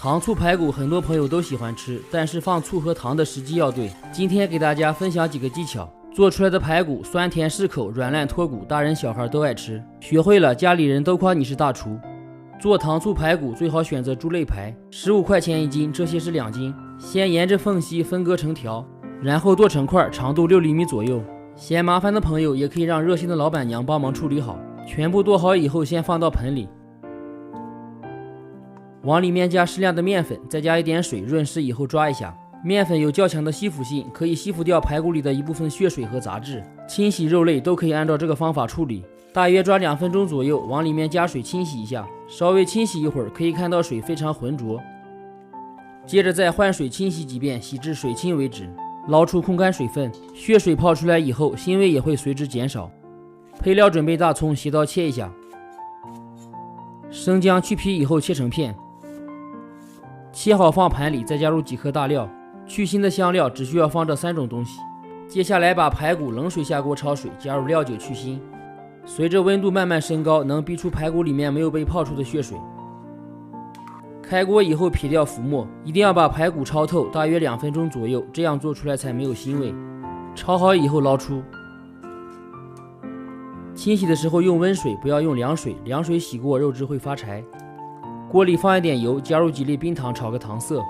糖醋排骨很多朋友都喜欢吃，但是放醋和糖的时机要对。今天给大家分享几个技巧，做出来的排骨酸甜适口，软烂脱骨，大人小孩都爱吃。学会了，家里人都夸你是大厨。做糖醋排骨最好选择猪肋排，15块钱一斤，这些是2斤。先沿着缝隙分割成条，然后剁成块，长度6厘米左右。嫌麻烦的朋友也可以让热心的老板娘帮忙处理好。全部剁好以后，先放到盆里，往里面加适量的面粉，再加一点水，润湿以后抓一下。面粉有较强的吸附性，可以吸附掉排骨里的一部分血水和杂质。清洗肉类都可以按照这个方法处理，大约抓2分钟左右，往里面加水清洗一下。稍微清洗一会儿，可以看到水非常浑浊。接着再换水清洗几遍，洗至水清为止。捞出控干水分，血水泡出来以后，腥味也会随之减少。配料准备大葱，斜刀切一下。生姜去皮以后切成片，切好放盘里，再加入几颗大料。去腥的香料只需要放这3种东西。接下来把排骨冷水下锅焯水，加入料酒去腥。随着温度慢慢升高，能逼出排骨里面没有被泡出的血水。开锅以后撇掉浮沫，一定要把排骨焯透，大约2分钟左右，这样做出来才没有腥味。焯好以后捞出。清洗的时候用温水，不要用凉水，凉水洗过肉质会发柴。锅里放一点油，加入几粒冰糖炒个糖色，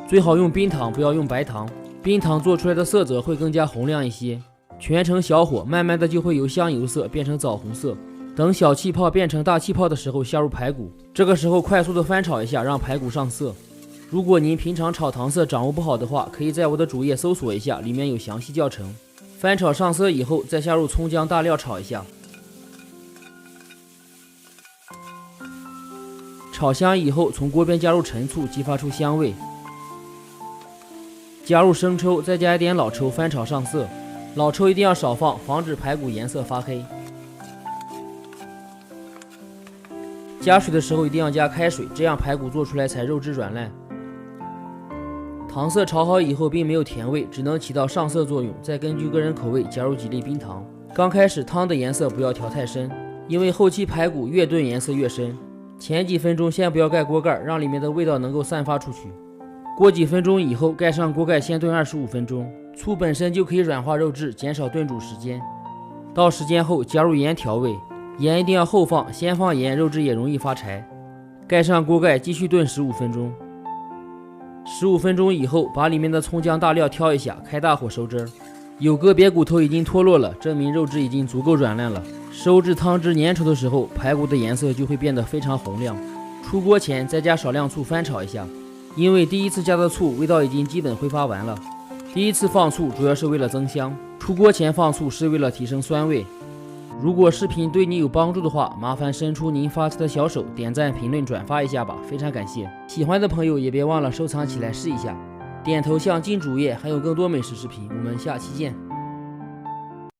最好用冰糖，不要用白糖。冰糖做出来的色泽会更加红亮一些。全程小火，慢慢的就会由香油色变成枣红色。等小气泡变成大气泡的时候，下入排骨，这个时候快速的翻炒一下，让排骨上色。如果您平常炒糖色掌握不好的话，可以在我的主页搜索一下，里面有详细教程。翻炒上色以后，再下入葱姜大料炒一下。炒香以后，从锅边加入陈醋，激发出香味。加入生抽，再加一点老抽，翻炒上色。老抽一定要少放，防止排骨颜色发黑。加水的时候一定要加开水，这样排骨做出来才肉质软烂。糖色炒好以后并没有甜味，只能起到上色作用，再根据个人口味加入几粒冰糖。刚开始汤的颜色不要调太深，因为后期排骨越炖颜色越深。前几分钟先不要盖锅盖，让里面的味道能够散发出去。过几分钟以后盖上锅盖，先炖25分钟。醋本身就可以软化肉质，减少炖煮时间。到时间后加入盐调味，盐一定要后放，先放盐肉质也容易发柴。盖上锅盖继续炖15分钟。15分钟以后把里面的葱姜大料挑一下，开大火收汁儿。有个别骨头已经脱落了，证明肉质已经足够软烂了。收至汤汁粘稠的时候，排骨的颜色就会变得非常红亮。出锅前再加少量醋翻炒一下，因为第一次加的醋味道已经基本挥发完了。第一次放醋主要是为了增香，出锅前放醋是为了提升酸味。如果视频对你有帮助的话，麻烦伸出您发起的小手，点赞、评论、转发一下吧，非常感谢。喜欢的朋友也别忘了收藏起来试一下，点头像进主页，还有更多美食视频，我们下期见。